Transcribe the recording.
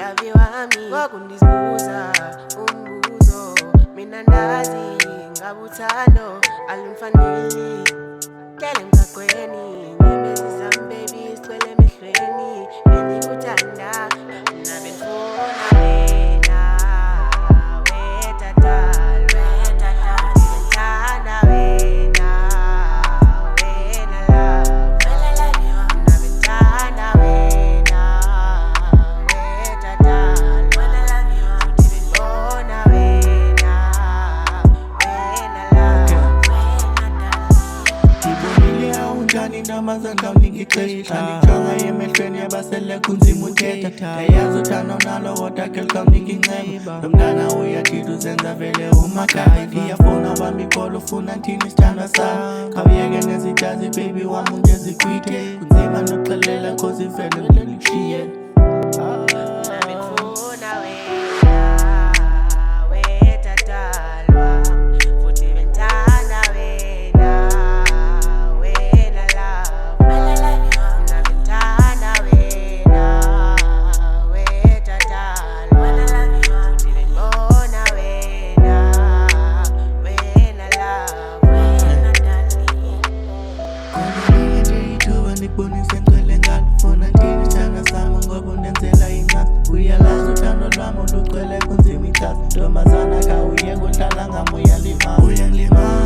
love wami ngokundizibuza umbuzo mina ndazi ngabuthando alumfaneli hlele emgaqweni nyembezi zami baby sigcwele emehlweni bengikuthanda mina bengifuna wena wetata bengithanda wena wena love mina bengithanda wena wetata futhi bengibona wena wena love Tibonile awunjani namazandla unikixesha Nijonga emehlweni yabasele kunzima uthetha Ndayazi uthando nalo kodwa ke lukamnika inceba Lo mntana uyathida uzenza vele umagaya Ndiyafuna wami ikolo ufuna nthini isithandwa sam Khawuyeke nezijazi baby wami ungezikwithe Kunzima nokuxelela cause ivele ngilishiye mina bengifuna wena wetatalwa futhi bengithanda wena wena love mina bengithanda wena wetatalwa futhi bengibona wena wena love Konke nje ithuba ndikubonise ngcwele ngalufuna nthini isithandwa sam ngoba undenzela incasa Uyalazi uthando lwami lugcwele kunzima ikhasi Ntombazana khawuyeke uhlala ngam uyangilimaza